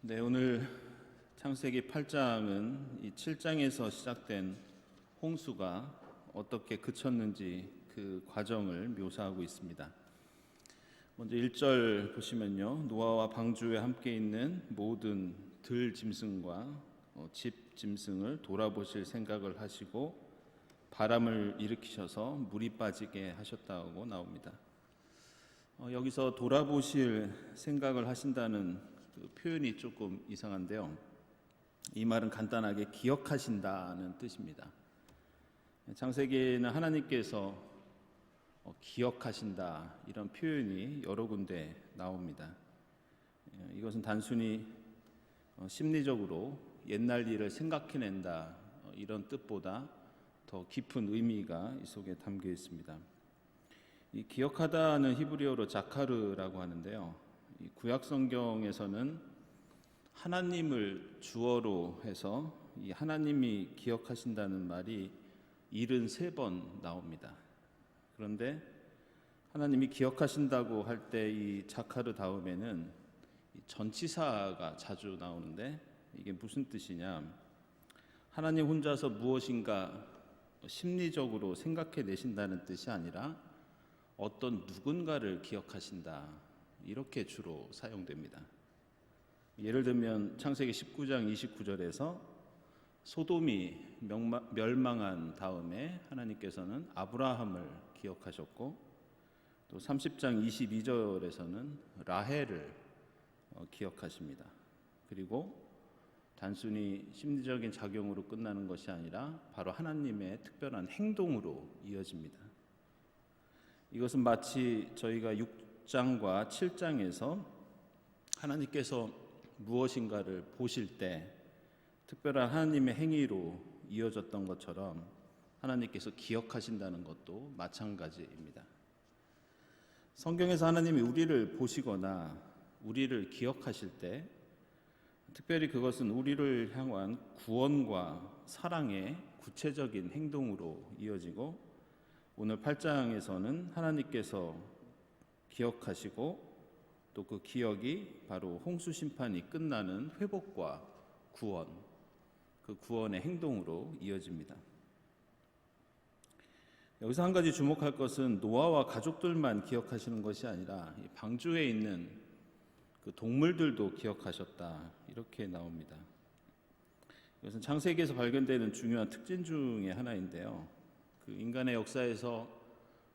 네, 오늘 창세기 8장은 이 7장에서 시작된 홍수가 어떻게 그쳤는지 그 과정을 묘사하고 있습니다. 먼저 1절 보시면요, 노아와 방주에 함께 있는 모든 들 짐승과 집 짐승을 돌아보실 생각을 하시고 바람을 일으키셔서 물이 빠지게 하셨다고 나옵니다. 여기서 돌아보실 생각을 하신다는 그 표현이 조금 이상한데요. 이 말은 간단하게 기억하신다는 뜻입니다. 창세기에는 하나님께서 기억하신다 이런 표현이 여러 군데 나옵니다. 이것은 단순히 심리적으로 옛날 일을 생각해낸다 이런 뜻보다 더 깊은 의미가 이 속에 담겨 있습니다. 이 기억하다는 히브리어로 자카르라고 하는데요. 이 구약 성경에서는 하나님을 주어로 해서 이 하나님이 기억하신다는 말이 73번 나옵니다. 그런데 하나님이 기억하신다고 할 때 이 자카르 다음에는 전치사가 자주 나오는데 이게 무슨 뜻이냐? 하나님 혼자서 무엇인가 심리적으로 생각해 내신다는 뜻이 아니라 어떤 누군가를 기억하신다 이렇게 주로 사용됩니다. 예를 들면 창세기 19장 29절에서 소돔이 멸망한 다음에 하나님께서는 아브라함을 기억하셨고, 또 30장 22절에서는 라헬을 기억하십니다. 그리고 단순히 심리적인 작용으로 끝나는 것이 아니라 바로 하나님의 특별한 행동으로 이어집니다. 이것은 마치 저희가 6장과 7장에서 하나님께서 무엇인가를 보실 때 특별한 하나님의 행위로 이어졌던 것처럼 하나님께서 기억하신다는 것도 마찬가지입니다. 성경에서 하나님이 우리를 보시거나 우리를 기억하실 때 특별히 그것은 우리를 향한 구원과 사랑의 구체적인 행동으로 이어지고, 오늘 8장에서는 하나님께서 기억하시고 또 그 기억이 바로 홍수 심판이 끝나는 회복과 구원, 그 구원의 행동으로 이어집니다. 여기서 한 가지 주목할 것은 노아와 가족들만 기억하시는 것이 아니라 방주에 있는 그 동물들도 기억하셨다 이렇게 나옵니다. 이것은 창세기에서 발견되는 중요한 특징 중의 하나인데요. 그 인간의 역사에서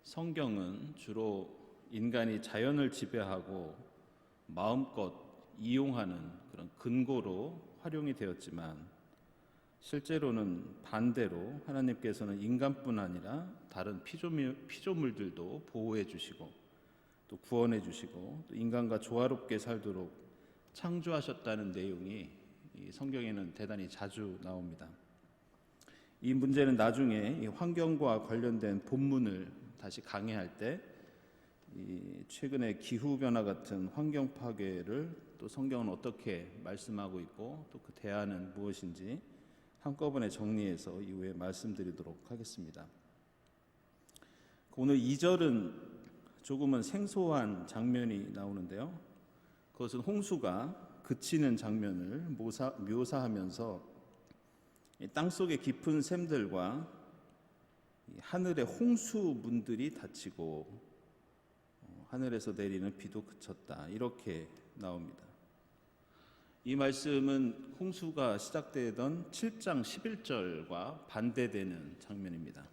성경은 주로 인간이 자연을 지배하고 마음껏 이용하는 그런 근거로 활용이 되었지만, 실제로는 반대로 하나님께서는 인간뿐 아니라 다른 피조물들도 보호해 주시고 또 구원해 주시고 또 인간과 조화롭게 살도록 창조하셨다는 내용이 이 성경에는 대단히 자주 나옵니다. 이 문제는 나중에 이 환경과 관련된 본문을 다시 강의할 때 최근의 기후변화 같은 환경 파괴를 또 성경은 어떻게 말씀하고 있고 또 그 대안은 무엇인지 한꺼번에 정리해서 이후에 말씀드리도록 하겠습니다. 오늘 2절은 조금은 생소한 장면이 나오는데요. 그것은 홍수가 그치는 장면을 묘사하면서 땅속의 깊은 샘들과 하늘의 홍수문들이 닫히고 하늘에서 내리는 비도 그쳤다 이렇게 나옵니다. 이 말씀은 홍수가 시작되던 7장 11절과 반대되는 장면입니다.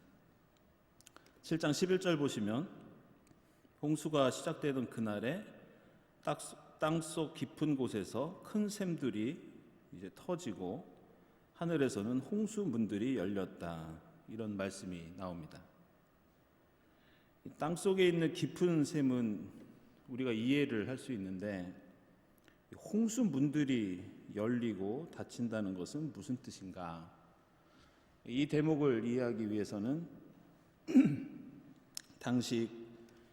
7장 11절 보시면 홍수가 시작되던 그날에 땅속 깊은 곳에서 큰 샘들이 이제 터지고 하늘에서는 홍수문들이 열렸다 이런 말씀이 나옵니다. 땅속에 있는 깊은 샘은 우리가 이해를 할 수 있는데, 홍수문들이 열리고 닫힌다는 것은 무슨 뜻인가? 이 대목을 이해하기 위해서는 당시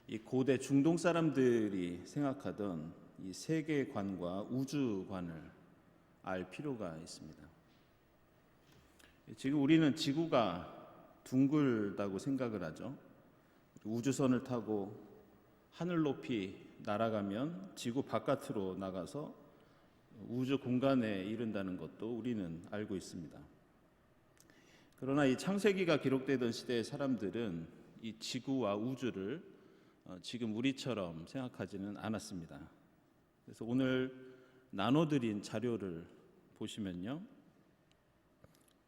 이 고대 중동 사람들이 생각하던 이 세계관과 우주관을 알 필요가 있습니다. 지금 우리는 지구가 둥글다고 생각을 하죠. 우주선을 타고 하늘 높이 날아가면 지구 바깥으로 나가서 우주 공간에 이른다는 것도 우리는 알고 있습니다. 그러나 이 창세기가 기록되던 시대의 사람들은 이 지구와 우주를 지금 우리처럼 생각하지는 않았습니다. 그래서 오늘 나눠드린 자료를 보시면요,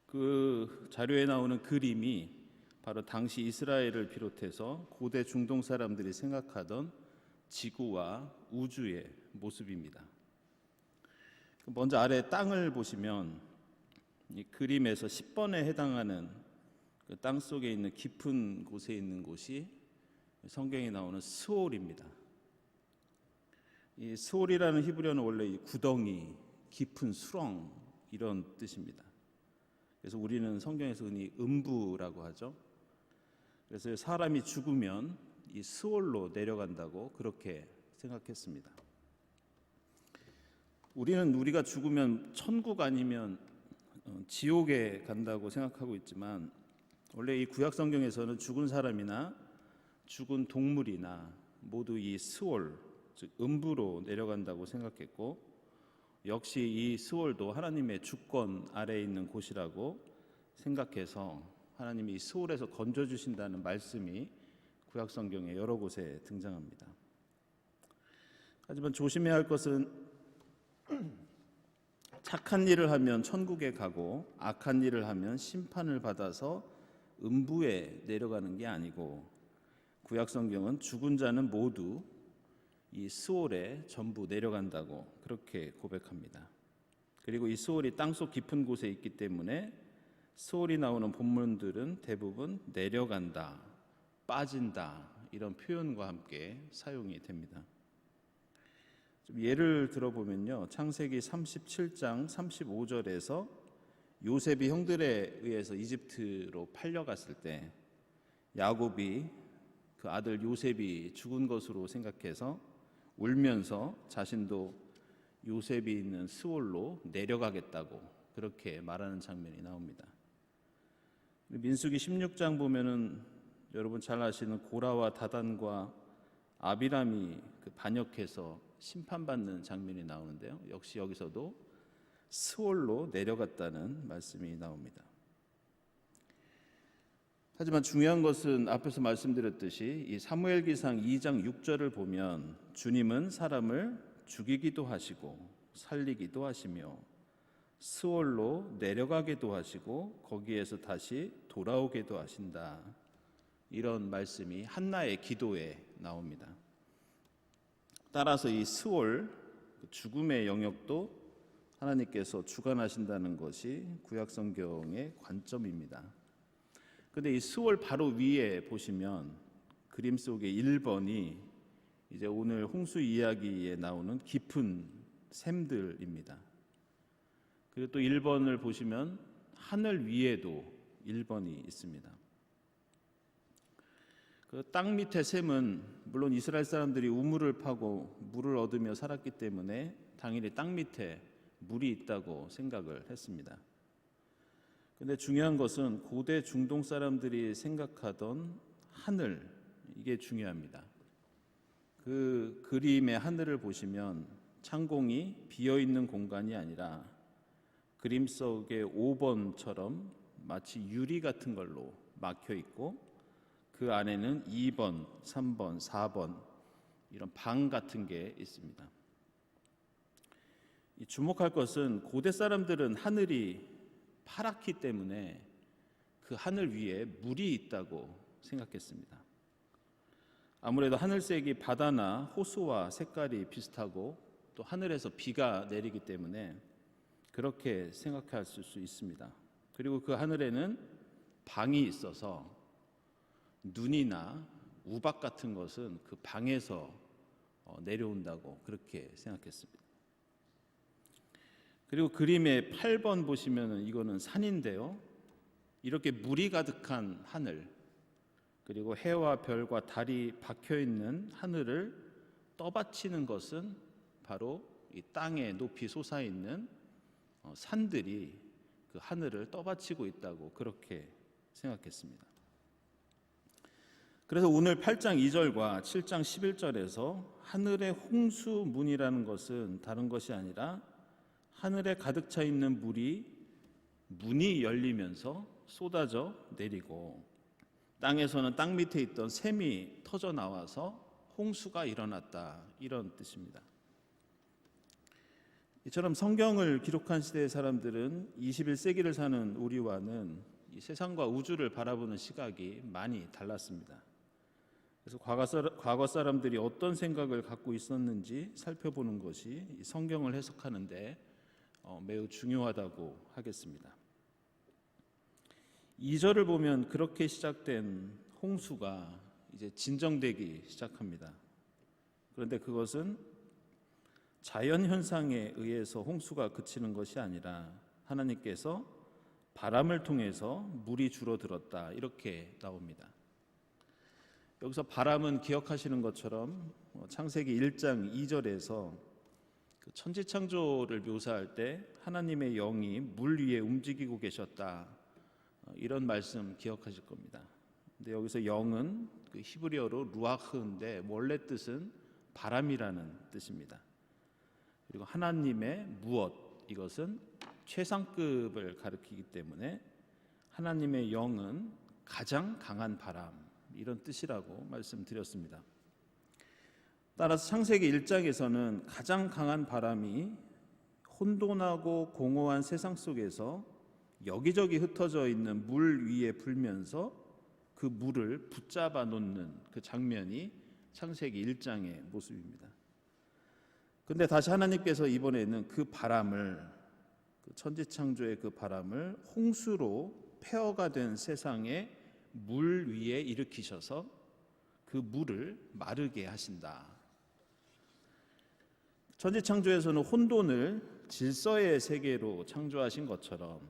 그 자료에 나오는 그림이 바로 당시 이스라엘을 비롯해서 고대 중동 사람들이 생각하던 지구와 우주의 모습입니다. 먼저 아래 땅을 보시면 이 그림에서 10번에 해당하는 그 땅 속에 있는 깊은 곳에 있는 곳이 성경에 나오는 스올입니다. 이 스올이라는 히브리어는 원래 이 구덩이, 깊은 수렁 이런 뜻입니다. 그래서 우리는 성경에서 흔히 음부라고 하죠. 그래서 사람이 죽으면 이 스올로 내려간다고 그렇게 생각했습니다. 우리는 우리가 죽으면 천국 아니면 지옥에 간다고 생각하고 있지만 원래 이 구약 성경에서는 죽은 사람이나 죽은 동물이나 모두 이 스올, 즉 음부로 내려간다고 생각했고, 역시 이 스올도 하나님의 주권 아래에 있는 곳이라고 생각해서 하나님이 이 스올에서 건져주신다는 말씀이 구약 성경에 여러 곳에 등장합니다. 하지만 조심해야 할 것은 착한 일을 하면 천국에 가고 악한 일을 하면 심판을 받아서 음부에 내려가는 게 아니고, 구약 성경은 죽은 자는 모두 이 스올에 전부 내려간다고 그렇게 고백합니다. 그리고 이 스올이 땅속 깊은 곳에 있기 때문에 스올이 나오는 본문들은 대부분 내려간다, 빠진다 이런 표현과 함께 사용이 됩니다. 좀 예를 들어보면요, 창세기 37장 35절에서 요셉이 형들에 의해서 이집트로 팔려갔을 때 야곱이 그 아들 요셉이 죽은 것으로 생각해서 울면서 자신도 요셉이 있는 스올로 내려가겠다고 그렇게 말하는 장면이 나옵니다. 민수기 16장 보면은 여러분 잘 아시는 고라와 다단과 아비람이 그 반역해서 심판받는 장면이 나오는데요, 역시 여기서도 스올로 내려갔다는 말씀이 나옵니다. 하지만 중요한 것은 앞에서 말씀드렸듯이 이 사무엘기상 2장 6절을 보면 주님은 사람을 죽이기도 하시고 살리기도 하시며 스올로 내려가기도 하시고 거기에서 다시 돌아오기도 하신다, 이런 말씀이 한나의 기도에 나옵니다. 따라서 이 스올, 죽음의 영역도 하나님께서 주관하신다는 것이 구약 성경의 관점입니다. 근데 이 스올 바로 위에 보시면 그림 속의 1번이 이제 오늘 홍수 이야기에 나오는 깊은 샘들입니다. 그리고 또 1번을 보시면 하늘 위에도 1번이 있습니다. 그 땅 밑의 샘은 물론 이스라엘 사람들이 우물을 파고 물을 얻으며 살았기 때문에 당연히 땅 밑에 물이 있다고 생각을 했습니다. 근데 중요한 것은 고대 중동 사람들이 생각하던 하늘, 이게 중요합니다. 그 그림의 하늘을 보시면 창공이 비어있는 공간이 아니라 그림 속의 5번처럼 마치 유리 같은 걸로 막혀 있고 그 안에는 2번, 3번, 4번 이런 방 같은 게 있습니다. 주목할 것은 고대 사람들은 하늘이 파랗기 때문에 그 하늘 위에 물이 있다고 생각했습니다. 아무래도 하늘색이 바다나 호수와 색깔이 비슷하고 또 하늘에서 비가 내리기 때문에 그렇게 생각할 수 있습니다. 그리고 그 하늘에는 방이 있어서 눈이나 우박 같은 것은 그 방에서 내려온다고 그렇게 생각했습니다. 그리고 그림의 8번 보시면 이거는 산인데요, 이렇게 물이 가득한 하늘, 그리고 해와 별과 달이 박혀있는 하늘을 떠받치는 것은 바로 이 땅에 높이 솟아있는 산들이 그 하늘을 떠받치고 있다고 그렇게 생각했습니다. 그래서 오늘 8장 2절과 7장 11절에서 하늘의 홍수문이라는 것은 다른 것이 아니라 하늘에 가득 차 있는 물이 문이 열리면서 쏟아져 내리고 땅에서는 땅 밑에 있던 샘이 터져 나와서 홍수가 일어났다, 이런 뜻입니다. 이처럼 성경을 기록한 시대의 사람들은 21세기를 사는 우리와는 이 세상과 우주를 바라보는 시각이 많이 달랐습니다. 그래서 과거 사람들이 어떤 생각을 갖고 있었는지 살펴보는 것이 이 성경을 해석하는 데 매우 중요하다고 하겠습니다. 2절을 보면 그렇게 시작된 홍수가 이제 진정되기 시작합니다. 그런데 그것은 자연 현상에 의해서 홍수가 그치는 것이 아니라 하나님께서 바람을 통해서 물이 줄어들었다, 이렇게 나옵니다. 여기서 바람은 기억하시는 것처럼 창세기 1장 2절에서 그 천지창조를 묘사할 때 하나님의 영이 물 위에 움직이고 계셨다, 이런 말씀 기억하실 겁니다. 근데 여기서 영은 그 히브리어로 루아흐인데 원래 뜻은 바람이라는 뜻입니다. 그리고 하나님의 무엇, 이것은 최상급을 가리키기 때문에 하나님의 영은 가장 강한 바람, 이런 뜻이라고 말씀드렸습니다. 따라서 창세기 1장에서는 가장 강한 바람이 혼돈하고 공허한 세상 속에서 여기저기 흩어져 있는 물 위에 불면서 그 물을 붙잡아 놓는 그 장면이 창세기 1장의 모습입니다. 근데 다시 하나님께서 이번에는 그 바람을, 그 천지창조의 그 바람을 홍수로 폐허가 된 세상에 물 위에 일으키셔서 그 물을 마르게 하신다. 천지창조에서는 혼돈을 질서의 세계로 창조하신 것처럼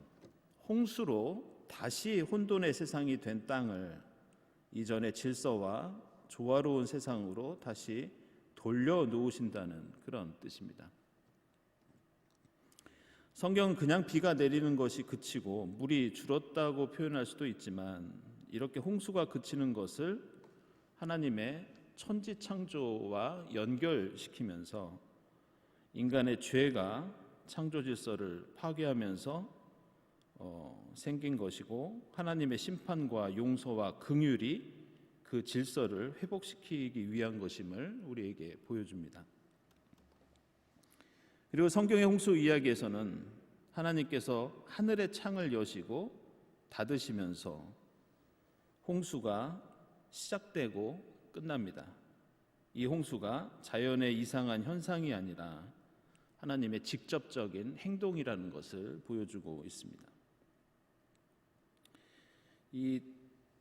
홍수로 다시 혼돈의 세상이 된 땅을 이전의 질서와 조화로운 세상으로 다시 돌려놓으신다는 그런 뜻입니다. 성경은 그냥 비가 내리는 것이 그치고 물이 줄었다고 표현할 수도 있지만 이렇게 홍수가 그치는 것을 하나님의 천지창조와 연결시키면서 인간의 죄가 창조 질서를 파괴하면서 생긴 것이고 하나님의 심판과 용서와 긍휼이 그 질서를 회복시키기 위한 것임을 우리에게 보여줍니다. 그리고 성경의 홍수 이야기에서는 하나님께서 하늘의 창을 여시고 닫으시면서 홍수가 시작되고 끝납니다. 이 홍수가 자연의 이상한 현상이 아니라 하나님의 직접적인 행동이라는 것을 보여주고 있습니다. 이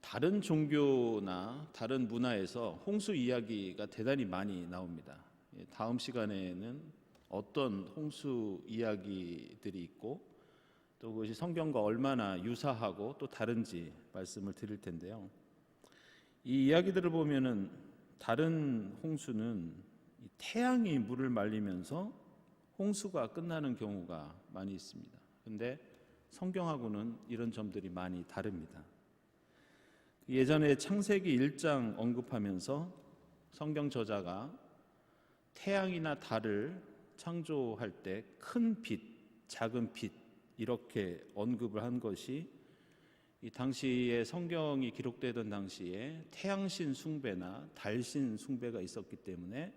다른 종교나 다른 문화에서 홍수 이야기가 대단히 많이 나옵니다. 다음 시간에는 어떤 홍수 이야기들이 있고 또 그것이 성경과 얼마나 유사하고 또 다른지 말씀을 드릴 텐데요. 이 이야기들을 보면은 다른 홍수는 태양이 물을 말리면서 홍수가 끝나는 경우가 많이 있습니다. 그런데 성경하고는 이런 점들이 많이 다릅니다. 예전에 창세기 1장 언급하면서 성경 저자가 태양이나 달을 창조할 때 큰 빛, 작은 빛 이렇게 언급을 한 것이 이 당시에 성경이 기록되던 당시에 태양신 숭배나 달신 숭배가 있었기 때문에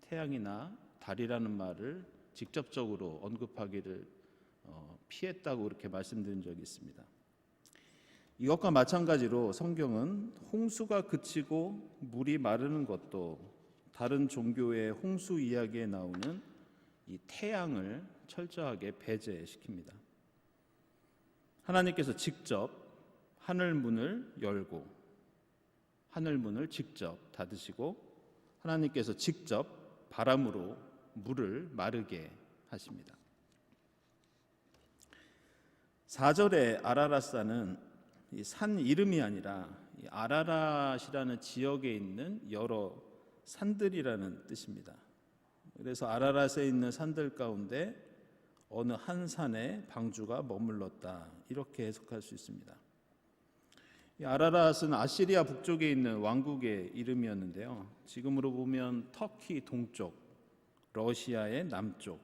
태양이나 달이라는 말을 직접적으로 언급하기를 피했다고 이렇게 말씀드린 적이 있습니다. 이것과 마찬가지로 성경은 홍수가 그치고 물이 마르는 것도 다른 종교의 홍수 이야기에 나오는 이 태양을 철저하게 배제시킵니다. 하나님께서 직접 하늘 문을 열고 하늘 문을 직접 닫으시고 하나님께서 직접 바람으로 물을 마르게 하십니다. 4절의 아라라산은 이 산 이름이 아니라 이 아라랏이라는 지역에 있는 여러 산들이라는 뜻입니다. 그래서 아라랏에 있는 산들 가운데 어느 한 산에 방주가 머물렀다 이렇게 해석할 수 있습니다. 이 아라랏은 아시리아 북쪽에 있는 왕국의 이름이었는데요. 지금으로 보면 터키 동쪽, 러시아의 남쪽,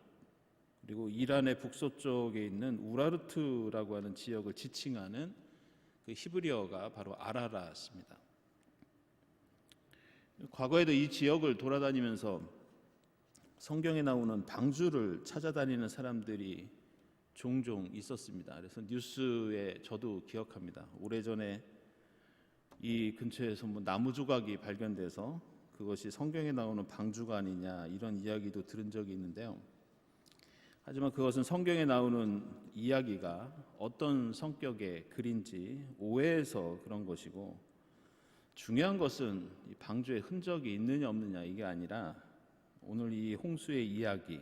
그리고 이란의 북서쪽에 있는 우라르트라고 하는 지역을 지칭하는 그 히브리어가 바로 아라라스입니다. 과거에도 이 지역을 돌아다니면서 성경에 나오는 방주를 찾아다니는 사람들이 종종 있었습니다. 그래서 뉴스에 저도 기억합니다. 오래전에 이 근처에서 나무 조각이 발견돼서 그것이 성경에 나오는 방주가 아니냐 이런 이야기도 들은 적이 있는데요. 하지만 그것은 성경에 나오는 이야기가 어떤 성격의 글인지 오해해서 그런 것이고, 중요한 것은 이 방주에 흔적이 있느냐 없느냐 이게 아니라 오늘 이 홍수의 이야기,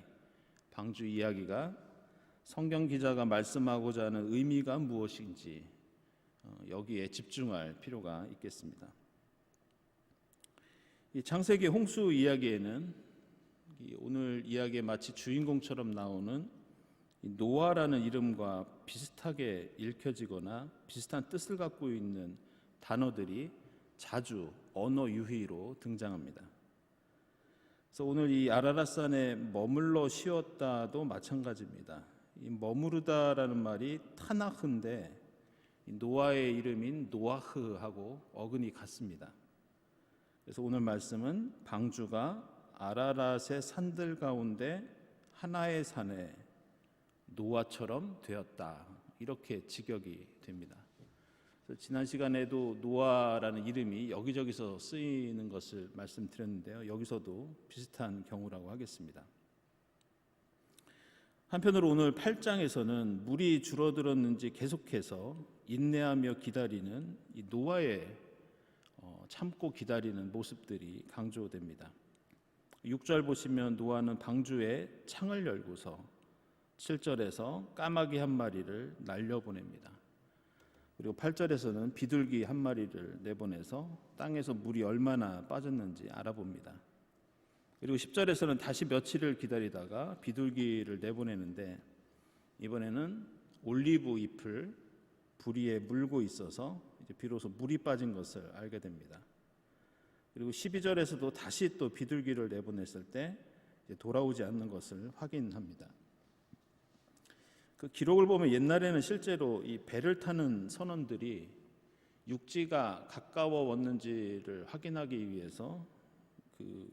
방주 이야기가 성경 기자가 말씀하고자 하는 의미가 무엇인지 여기에 집중할 필요가 있겠습니다. 이 창세기 홍수 이야기에는 오늘 이야기에 마치 주인공처럼 나오는 노아라는 이름과 비슷하게 읽혀지거나 비슷한 뜻을 갖고 있는 단어들이 자주 언어 유희로 등장합니다. 그래서 오늘 이 아라랏산에 머물러 쉬었다도 마찬가지입니다. 이 머무르다라는 말이 타나흐인데 노아의 이름인 노아흐하고 어근이 같습니다. 그래서 오늘 말씀은 방주가 아라랏의 산들 가운데 하나의 산에 노아처럼 되었다, 이렇게 직역이 됩니다. 그래서 지난 시간에도 노아라는 이름이 여기저기서 쓰이는 것을 말씀드렸는데요. 여기서도 비슷한 경우라고 하겠습니다. 한편으로 오늘 8장에서는 물이 줄어들었는지 계속해서 인내하며 기다리는 이 노아의 참고 기다리는 모습들이 강조됩니다. 6절 보시면 노아는 방주에 창을 열고서 7절에서 까마귀 한 마리를 날려보냅니다. 그리고 8절에서는 비둘기 한 마리를 내보내서 땅에서 물이 얼마나 빠졌는지 알아봅니다. 그리고 10절에서는 다시 며칠을 기다리다가 비둘기를 내보내는데 이번에는 올리브 잎을 부리에 물고 있어서 이제 비로소 물이 빠진 것을 알게 됩니다. 그리고 12절에서도 다시 또 비둘기를 내보냈을 때 이제 돌아오지 않는 것을 확인합니다. 그 기록을 보면 옛날에는 실제로 이 배를 타는 선원들이 육지가 가까워 왔는지를 확인하기 위해서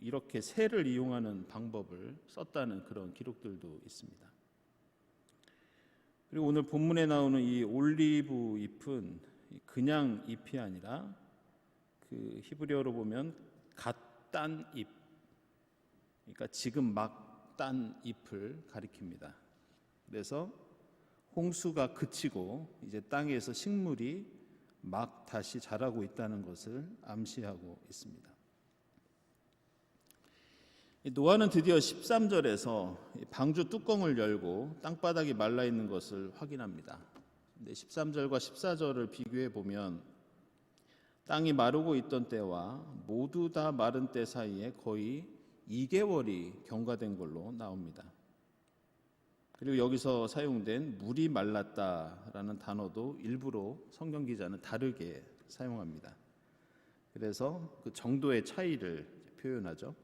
이렇게 새를 이용하는 방법을 썼다는 그런 기록들도 있습니다. 그리고 오늘 본문에 나오는 이 올리브 잎은 그냥 잎이 아니라 그 히브리어로 보면 갓 딴 잎, 그러니까 지금 막 딴 잎을 가리킵니다. 그래서 홍수가 그치고 이제 땅에서 식물이 막 다시 자라고 있다는 것을 암시하고 있습니다. 노아는 드디어 13절에서 방주 뚜껑을 열고 땅바닥이 말라 있는 것을 확인합니다. 근데 13절과 14절을 비교해 보면 땅이 마르고 있던 때와 모두 다 마른 때 사이에 거의 2개월이 경과된 걸로 나옵니다. 그리고 여기서 사용된 물이 말랐다라는 단어도 일부러 성경 기자는 다르게 사용합니다. 그래서 그 정도의 차이를 표현하죠.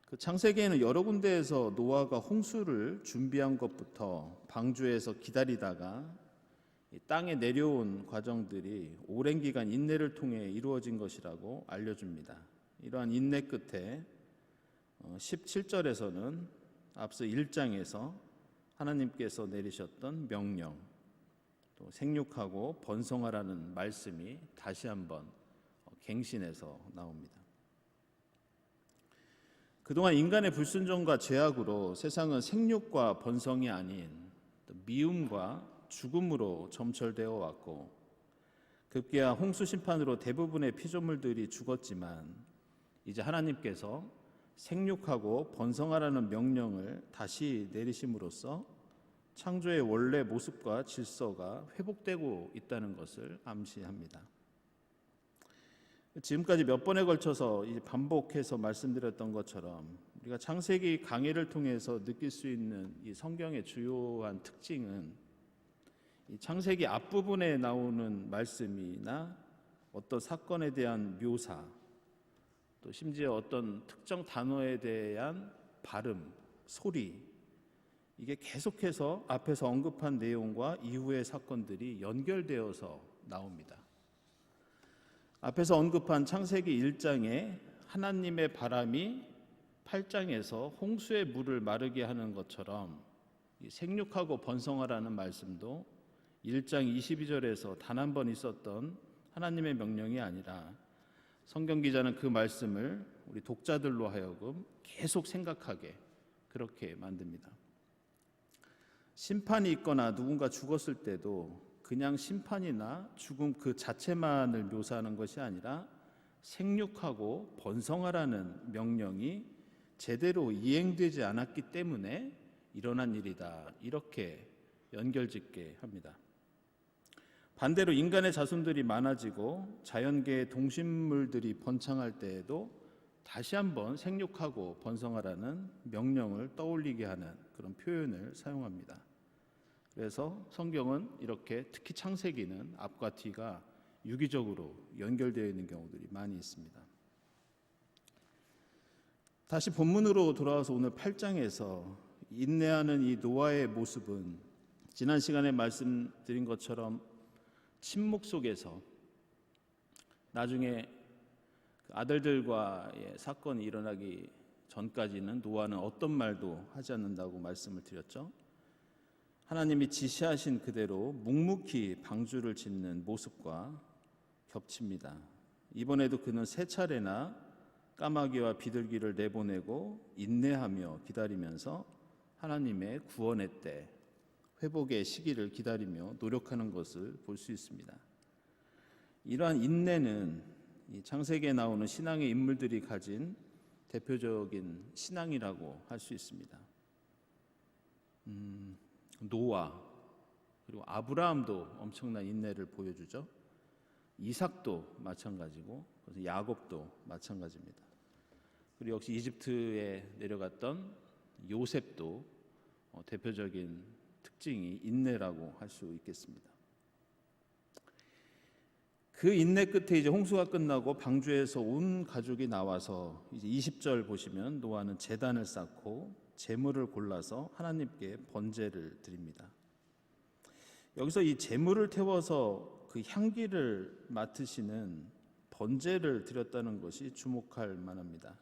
그 창세기에는 여러 군데에서 노아가 홍수를 준비한 것부터 방주에서 기다리다가 땅에 내려온 과정들이 오랜 기간 인내를 통해 이루어진 것이라고 알려줍니다. 이러한 인내 끝에 17절에서는 앞서 1장에서 하나님께서 내리셨던 명령, 또 생육하고 번성하라는 말씀이 다시 한번 갱신해서 나옵니다. 그동안 인간의 불순종과 죄악으로 세상은 생육과 번성이 아닌 미움과 죽음으로 점철되어 왔고, 급기야 홍수 심판으로 대부분의 피조물들이 죽었지만 이제 하나님께서 생육하고 번성하라는 명령을 다시 내리심으로써 창조의 원래 모습과 질서가 회복되고 있다는 것을 암시합니다. 지금까지 몇 번에 걸쳐서 반복해서 말씀드렸던 것처럼 우리가 창세기 강해를 통해서 느낄 수 있는 이 성경의 주요한 특징은 이 창세기 앞부분에 나오는 말씀이나 어떤 사건에 대한 묘사, 또 심지어 어떤 특정 단어에 대한 발음, 소리, 이게 계속해서 앞에서 언급한 내용과 이후의 사건들이 연결되어서 나옵니다. 앞에서 언급한 창세기 1장에 하나님의 바람이 8장에서 홍수의 물을 마르게 하는 것처럼 생육하고 번성하라는 말씀도 1장 22절에서 단 한 번 있었던 하나님의 명령이 아니라 성경 기자는 그 말씀을 우리 독자들로 하여금 계속 생각하게 그렇게 만듭니다. 심판이 있거나 누군가 죽었을 때도 그냥 심판이나 죽음 그 자체만을 묘사하는 것이 아니라 생육하고 번성하라는 명령이 제대로 이행되지 않았기 때문에 일어난 일이다. 이렇게 연결짓게 합니다. 반대로 인간의 자손들이 많아지고 자연계의 동식물들이 번창할 때에도 다시 한번 생육하고 번성하라는 명령을 떠올리게 하는 그런 표현을 사용합니다. 그래서 성경은 이렇게 특히 창세기는 앞과 뒤가 유기적으로 연결되어 있는 경우들이 많이 있습니다. 다시 본문으로 돌아와서 오늘 8장에서 인내하는 이 노아의 모습은 지난 시간에 말씀드린 것처럼 침묵 속에서 나중에 아들들과의 사건이 일어나기 전까지는 노아는 어떤 말도 하지 않는다고 말씀을 드렸죠. 하나님이 지시하신 그대로 묵묵히 방주를 짓는 모습과 겹칩니다. 이번에도 그는 세 차례나 까마귀와 비둘기를 내보내고 인내하며 기다리면서 하나님의 구원의 때, 회복의 시기를 기다리며 노력하는 것을 볼 수 있습니다. 이러한 인내는 이 창세기에 나오는 신앙의 인물들이 가진 대표적인 신앙이라고 할 수 있습니다. 노아 그리고 아브라함도 엄청난 인내를 보여주죠. 이삭도 마찬가지고 야곱도 마찬가지입니다. 그리고 역시 이집트에 내려갔던 요셉도 대표적인 특징이 인내라고 할 수 있겠습니다. 그 인내 끝에 이제 홍수가 끝나고 방주에서 온 가족이 나와서 이제 20절 보시면 노아는 제단을 쌓고 제물을 골라서 하나님께 번제를 드립니다. 여기서 이 제물을 태워서 그 향기를 맡으시는 번제를 드렸다는 것이 주목할 만합니다.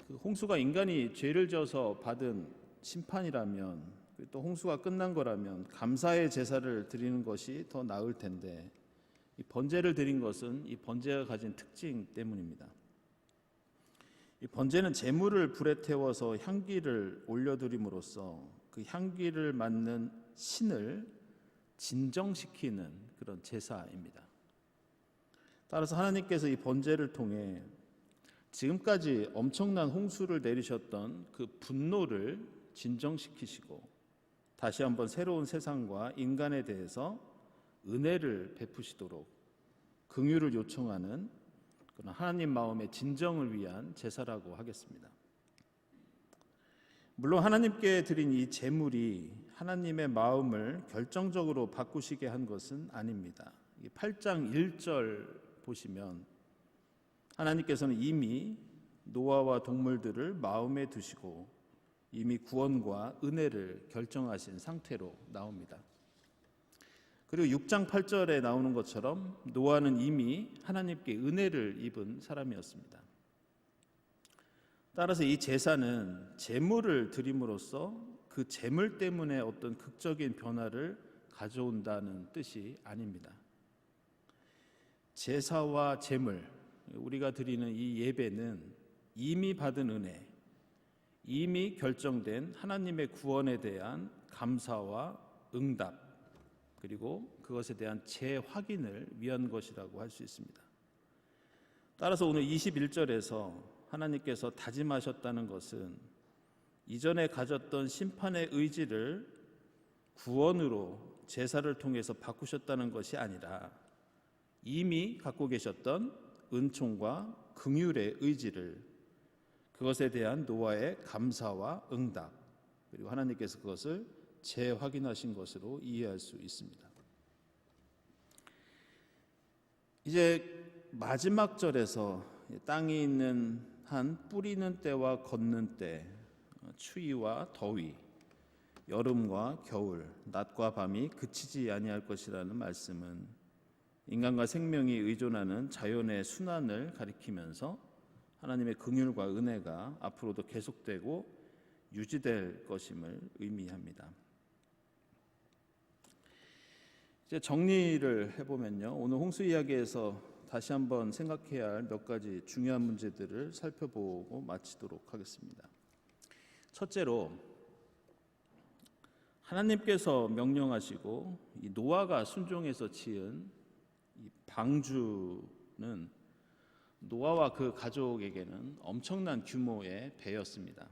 그 홍수가 인간이 죄를 져서 받은 심판이라면 또 홍수가 끝난 거라면 감사의 제사를 드리는 것이 더 나을 텐데 이 번제를 드린 것은 이 번제가 가진 특징 때문입니다. 이 번제는 제물을 불에 태워서 향기를 올려드림으로써 그 향기를 맡는 신을 진정시키는 그런 제사입니다. 따라서 하나님께서 이 번제를 통해 지금까지 엄청난 홍수를 내리셨던 그 분노를 진정시키시고 다시 한번 새로운 세상과 인간에 대해서 은혜를 베푸시도록 긍휼을 요청하는 그런 하나님 마음의 진정을 위한 제사라고 하겠습니다. 물론 하나님께 드린 이 제물이 하나님의 마음을 결정적으로 바꾸시게 한 것은 아닙니다. 8장 1절 보시면 하나님께서는 이미 노아와 동물들을 마음에 두시고 이미 구원과 은혜를 결정하신 상태로 나옵니다. 그리고 6장 8절에 나오는 것처럼 노아는 이미 하나님께 은혜를 입은 사람이었습니다. 따라서 이 제사는 제물을 드림으로써 그 제물 때문에 어떤 극적인 변화를 가져온다는 뜻이 아닙니다. 제사와 제물, 우리가 드리는 이 예배는 이미 받은 은혜, 이미 결정된 하나님의 구원에 대한 감사와 응답, 그리고 그것에 대한 재확인을 위한 것이라고 할 수 있습니다. 따라서 오늘 21절에서 하나님께서 다짐하셨다는 것은 이전에 가졌던 심판의 의지를 구원으로 제사를 통해서 바꾸셨다는 것이 아니라 이미 갖고 계셨던 은총과 긍휼의 의지를 그것에 대한 노아의 감사와 응답 그리고 하나님께서 그것을 재확인하신 것으로 이해할 수 있습니다. 이제 마지막 절에서 땅이 있는 한 뿌리는 때와 걷는 때, 추위와 더위, 여름과 겨울, 낮과 밤이 그치지 아니할 것이라는 말씀은 인간과 생명이 의존하는 자연의 순환을 가리키면서 하나님의 긍휼과 은혜가 앞으로도 계속되고 유지될 것임을 의미합니다. 이제 정리를 해보면요, 오늘 홍수 이야기에서 다시 한번 생각해야 할 몇 가지 중요한 문제들을 살펴보고 마치도록 하겠습니다. 첫째로, 하나님께서 명령하시고 이 노아가 순종해서 지은 이 방주는 노아와 그 가족에게는 엄청난 규모의 배였습니다.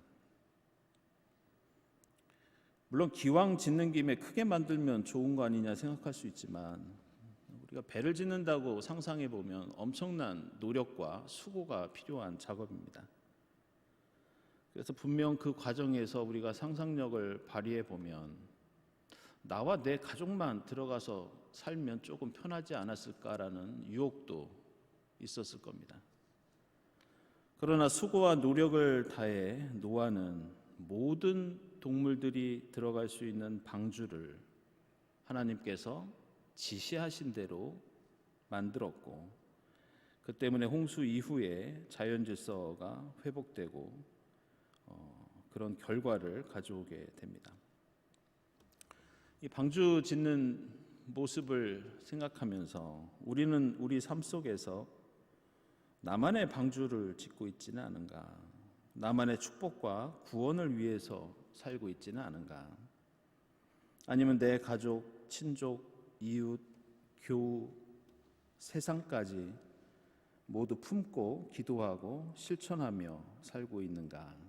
물론 기왕 짓는 김에 크게 만들면 좋은 거 아니냐 생각할 수 있지만, 우리가 배를 짓는다고 상상해 보면 엄청난 노력과 수고가 필요한 작업입니다. 그래서 분명 그 과정에서 우리가 상상력을 발휘해 보면 나와 내 가족만 들어가서 살면 조금 편하지 않았을까라는 유혹도 있었을 겁니다. 그러나 수고와 노력을 다해 노아는 모든 동물들이 들어갈 수 있는 방주를 하나님께서 지시하신 대로 만들었고, 그 때문에 홍수 이후에 자연 질서가 회복되고 그런 결과를 가져오게 됩니다. 이 방주 짓는 모습을 생각하면서 우리는 우리 삶 속에서 나만의 방주를 짓고 있지는 않은가, 나만의 축복과 구원을 위해서 살고 있지는 않은가, 아니면 내 가족, 친족, 이웃, 교우, 세상까지 모두 품고 기도하고 실천하며 살고 있는가.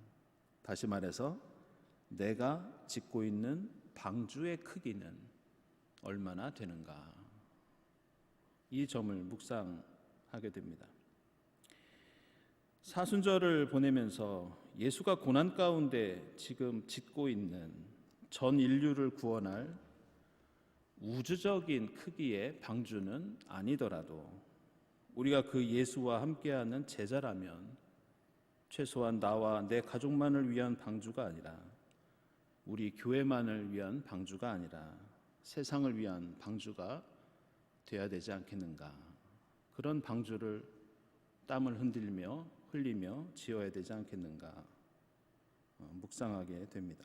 다시 말해서 내가 짓고 있는 방주의 크기는 얼마나 되는가, 이 점을 묵상하게 됩니다. 사순절을 보내면서 예수가 고난 가운데 지금 짓고 있는 전 인류를 구원할 우주적인 크기의 방주는 아니더라도 우리가 그 예수와 함께하는 제자라면 최소한 나와 내 가족만을 위한 방주가 아니라, 우리 교회만을 위한 방주가 아니라 세상을 위한 방주가 되어야 되지 않겠는가. 그런 방주를 땀을 흘리며 지어야 되지 않겠는가 묵상하게 됩니다.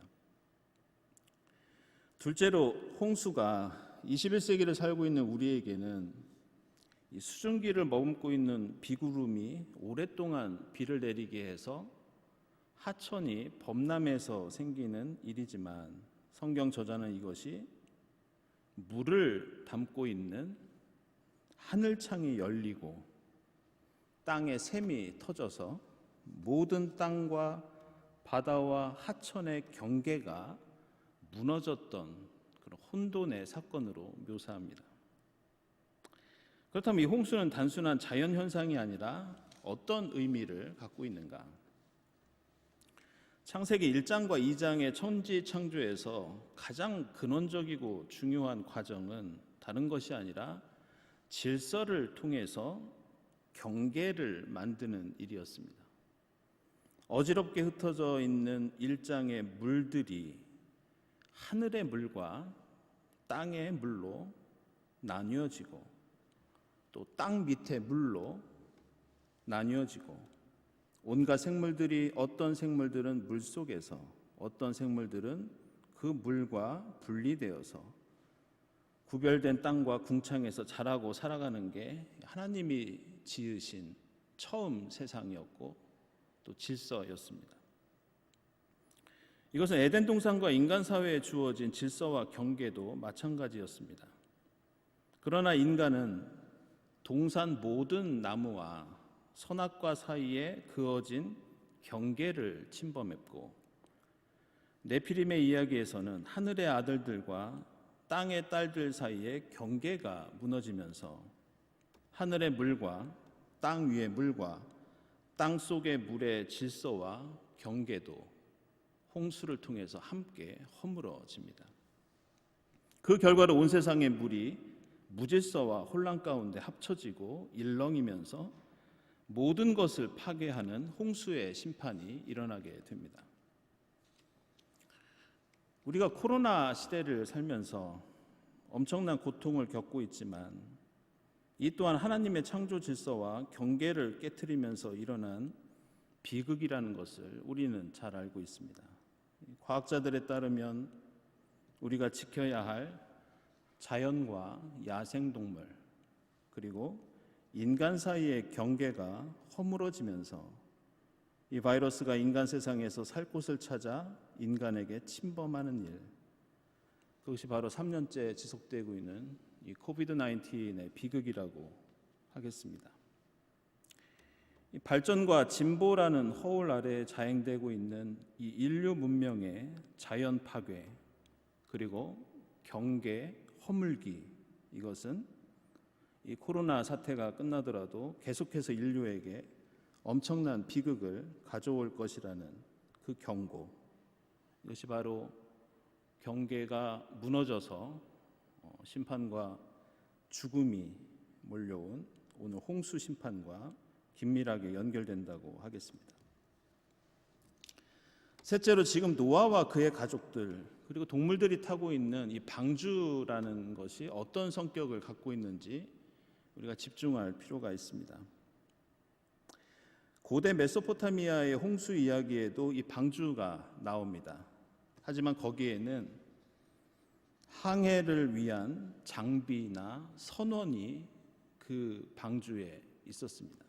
둘째로, 홍수가 21세기를 살고 있는 우리에게는 이 수증기를 머금고 있는 비구름이 오랫동안 비를 내리게 해서 하천이 범람해서 생기는 일이지만, 성경 저자는 이것이 물을 담고 있는 하늘창이 열리고 땅에 샘이 터져서 모든 땅과 바다와 하천의 경계가 무너졌던 그런 혼돈의 사건으로 묘사합니다. 그렇다면 이 홍수는 단순한 자연현상이 아니라 어떤 의미를 갖고 있는가? 창세기 1장과 2장의 천지 창조에서 가장 근원적이고 중요한 과정은 다른 것이 아니라 질서를 통해서 경계를 만드는 일이었습니다. 어지럽게 흩어져 있는 1장의 물들이 하늘의 물과 땅의 물로 나뉘어지고, 또 땅 밑의 물로 나뉘어지고, 온갖 생물들이, 어떤 생물들은 물 속에서, 어떤 생물들은 그 물과 분리되어서 구별된 땅과 궁창에서 자라고 살아가는 게 하나님이 지으신 처음 세상이었고 또 질서였습니다. 이것은 에덴 동산과 인간 사회에 주어진 질서와 경계도 마찬가지였습니다. 그러나 인간은 동산 모든 나무와 선악과 사이에 그어진 경계를 침범했고, 네피림의 이야기에서는 하늘의 아들들과 땅의 딸들 사이의 경계가 무너지면서 하늘의 물과 땅 위의 물과 땅 속의 물의 질서와 경계도 홍수를 통해서 함께 허물어집니다. 그 결과로 온 세상의 물이 무질서와 혼란 가운데 합쳐지고 일렁이면서 모든 것을 파괴하는 홍수의 심판이 일어나게 됩니다. 우리가 코로나 시대를 살면서 엄청난 고통을 겪고 있지만 이 또한 하나님의 창조 질서와 경계를 깨트리면서 일어난 비극이라는 것을 우리는 잘 알고 있습니다. 과학자들에 따르면 우리가 지켜야 할 자연과 야생동물 그리고 인간 사이의 경계가 허물어지면서 이 바이러스가 인간 세상에서 살 곳을 찾아 인간에게 침범하는 일, 그것이 바로 3년째 지속되고 있는 이 코비드-19의 비극이라고 하겠습니다. 이 발전과 진보라는 허울 아래에 자행되고 있는 이 인류 문명의 자연 파괴 그리고 경계 허물기, 이것은 이 코로나 사태가 끝나더라도 계속해서 인류에게 엄청난 비극을 가져올 것이라는 그 경고, 이것이 바로 경계가 무너져서 심판과 죽음이 몰려온 오늘 홍수 심판과 긴밀하게 연결된다고 하겠습니다. 셋째로 지금 노아와 그의 가족들 그리고 동물들이 타고 있는 이 방주라는 것이 어떤 성격을 갖고 있는지 우리가 집중할 필요가 있습니다. 고대 메소포타미아의 홍수 이야기에도 이 방주가 나옵니다. 하지만 거기에는 항해를 위한 장비나 선원이 그 방주에 있었습니다.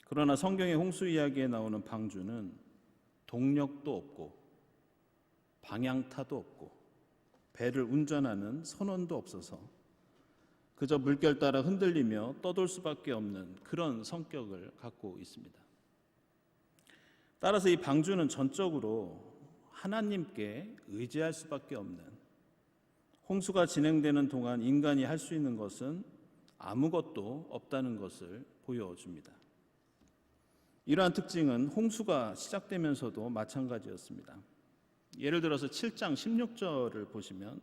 그러나 성경의 홍수 이야기에 나오는 방주는 동력도 없고 방향타도 없고 배를 운전하는 선원도 없어서 그저 물결 따라 흔들리며 떠돌 수밖에 없는 그런 성격을 갖고 있습니다. 따라서 이 방주는 전적으로 하나님께 의지할 수밖에 없는, 홍수가 진행되는 동안 인간이 할 수 있는 것은 아무것도 없다는 것을 보여줍니다. 이러한 특징은 홍수가 시작되면서도 마찬가지였습니다. 예를 들어서 7장 16절을 보시면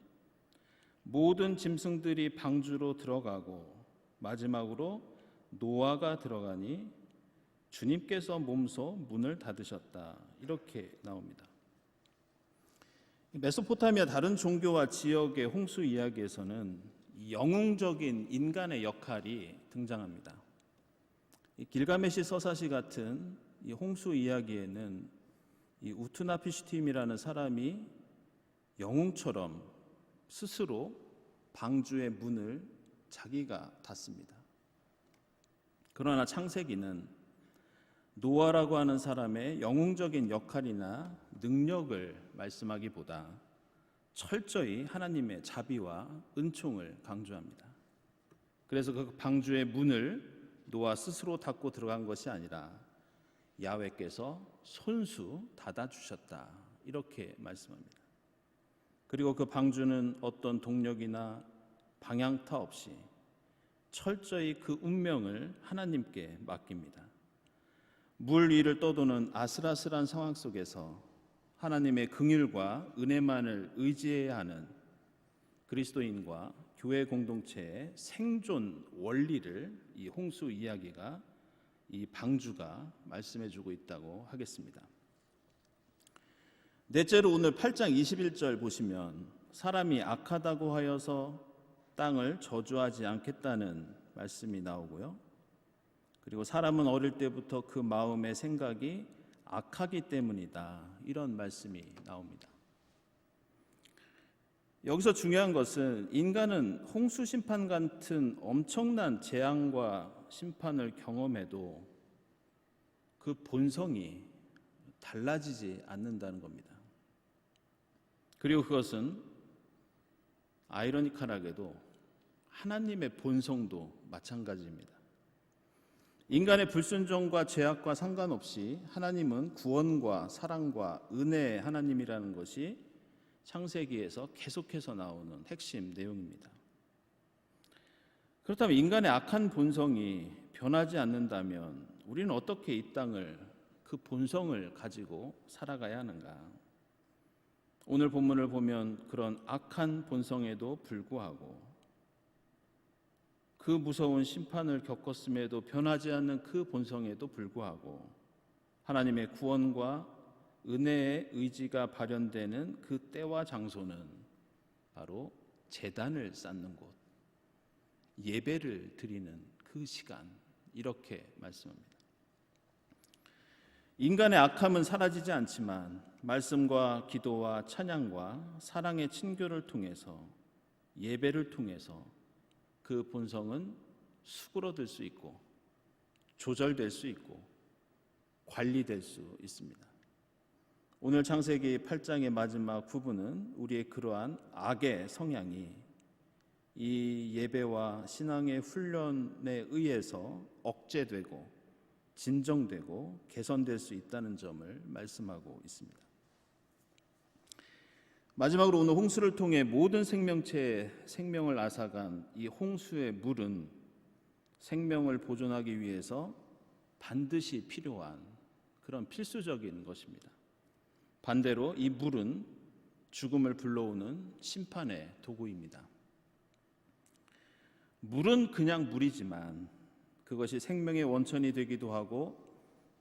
모든 짐승들이 방주로 들어가고 마지막으로 노아가 들어가니 주님께서 몸소 문을 닫으셨다, 이렇게 나옵니다. 메소포타미아 다른 종교와 지역의 홍수 이야기에서는 영웅적인 인간의 역할이 등장합니다. 길가메시 서사시 같은 이 홍수 이야기에는 이 우투나피슈팀이라는 사람이 영웅처럼 스스로 방주의 문을 자기가 닫습니다. 그러나 창세기는 노아라고 하는 사람의 영웅적인 역할이나 능력을 말씀하기보다 철저히 하나님의 자비와 은총을 강조합니다. 그래서 그 방주의 문을 노아 스스로 닫고 들어간 것이 아니라 야훼께서 손수 닫아주셨다, 이렇게 말씀합니다. 그리고 그 방주는 어떤 동력이나 방향타 없이 철저히 그 운명을 하나님께 맡깁니다. 물 위를 떠도는 아슬아슬한 상황 속에서 하나님의 긍휼과 은혜만을 의지해야 하는 그리스도인과 교회 공동체의 생존 원리를 이 홍수 이야기가, 이 방주가 말씀해주고 있다고 하겠습니다. 넷째로 오늘 8장 21절 보시면 사람이 악하다고 하여서 땅을 저주하지 않겠다는 말씀이 나오고요. 그리고 사람은 어릴 때부터 그 마음의 생각이 악하기 때문이다, 이런 말씀이 나옵니다. 여기서 중요한 것은 인간은 홍수 심판 같은 엄청난 재앙과 심판을 경험해도 그 본성이 달라지지 않는다는 겁니다. 그리고 그것은 아이러니컬하게도 하나님의 본성도 마찬가지입니다. 인간의 불순종과 죄악과 상관없이 하나님은 구원과 사랑과 은혜의 하나님이라는 것이 창세기에서 계속해서 나오는 핵심 내용입니다. 그렇다면 인간의 악한 본성이 변하지 않는다면 우리는 어떻게 이 땅을, 그 본성을 가지고 살아가야 하는가? 오늘 본문을 보면 그런 악한 본성에도 불구하고 그 무서운 심판을 겪었음에도 변하지 않는 그 본성에도 불구하고 하나님의 구원과 은혜의 의지가 발현되는 그 때와 장소는 바로 제단을 쌓는 곳, 예배를 드리는 그 시간, 이렇게 말씀합니다. 인간의 악함은 사라지지 않지만 말씀과 기도와 찬양과 사랑의 친교를 통해서, 예배를 통해서 그 본성은 수그러들 수 있고 조절될 수 있고 관리될 수 있습니다. 오늘 창세기 8장의 마지막 부분은 우리의 그러한 악의 성향이 이 예배와 신앙의 훈련에 의해서 억제되고 진정되고 개선될 수 있다는 점을 말씀하고 있습니다. 마지막으로 오늘 홍수를 통해 모든 생명체의 생명을 앗아간 이 홍수의 물은 생명을 보존하기 위해서 반드시 필요한 그런 필수적인 것입니다. 반대로 이 물은 죽음을 불러오는 심판의 도구입니다. 물은 그냥 물이지만 그것이 생명의 원천이 되기도 하고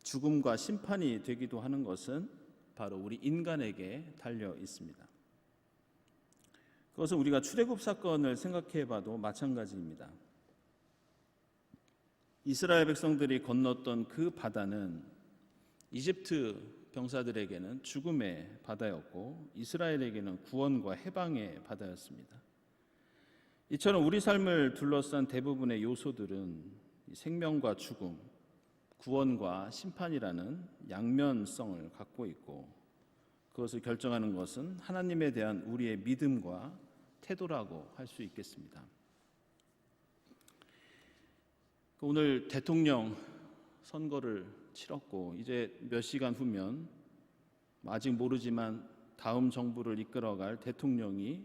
죽음과 심판이 되기도 하는 것은 바로 우리 인간에게 달려 있습니다. 그것은 우리가 출애굽 사건을 생각해 봐도 마찬가지입니다. 이스라엘 백성들이 건넜던 그 바다는 이집트 병사들에게는 죽음의 바다였고 이스라엘에게는 구원과 해방의 바다였습니다. 이처럼 우리 삶을 둘러싼 대부분의 요소들은 생명과 죽음, 구원과 심판이라는 양면성을 갖고 있고 그것을 결정하는 것은 하나님에 대한 우리의 믿음과 태도라고 할 수 있겠습니다. 오늘 대통령 선거를 치렀고 이제 몇 시간 후면 아직 모르지만 다음 정부를 이끌어갈 대통령이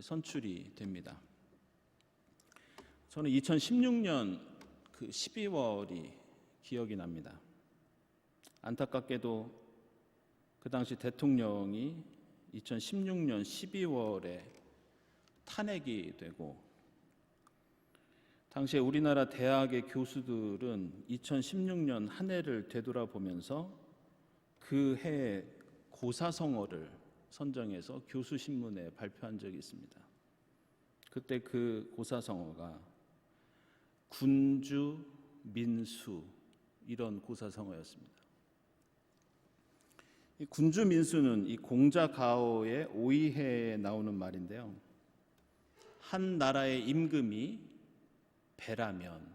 선출이 됩니다. 저는 2016년 그 12월이 기억이 납니다. 안타깝게도 그 당시 대통령이 2016년 12월에 탄핵이 되고 당시에 우리나라 대학의 교수들은 2016년 한 해를 되돌아보면서 그 해의 고사성어를 선정해서 교수신문에 발표한 적이 있습니다. 그때 그 고사성어가 군주 민수 이런 고사성어였습니다. 이 군주 민수는 이 공자가어의 오이해에 나오는 말인데요. 한 나라의 임금이 배라면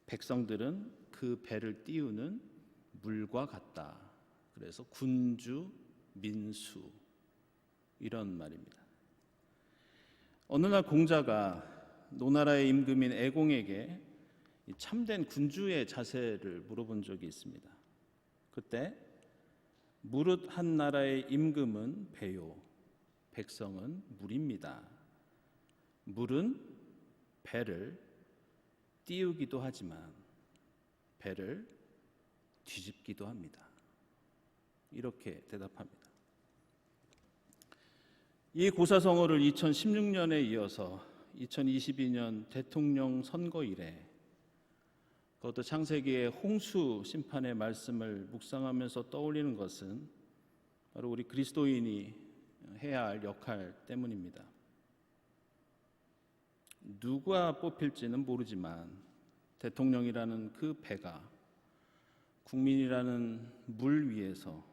백성들은 그 배를 띄우는 물과 같다. 그래서 군주 민수 이런 말입니다. 어느 날 공자가 노나라의 임금인 애공에게 참된 군주의 자세를 물어본 적이 있습니다. 그때 무릇 한 나라의 임금은 배요, 백성은 물입니다. 물은 배를 띄우기도 하지만 배를 뒤집기도 합니다. 이렇게 대답합니다. 이 고사성어를 2016년에 이어서 2022년 대통령 선거 이래 그것도 창세기의 홍수 심판의 말씀을 묵상하면서 떠올리는 것은 바로 우리 그리스도인이 해야 할 역할 때문입니다. 누가 뽑힐지는 모르지만 대통령이라는 그 배가 국민이라는 물 위에서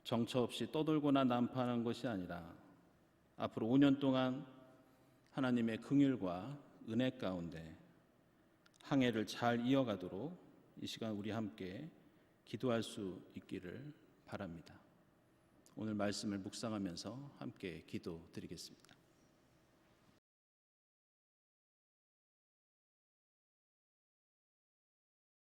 정처 없이 떠돌거나 난파하는 것이 아니라 앞으로 5년 동안 하나님의 긍휼과 은혜 가운데 항해를 잘 이어가도록 이 시간 우리 함께 기도할 수 있기를 바랍니다. 오늘 말씀을 묵상하면서 함께 기도드리겠습니다.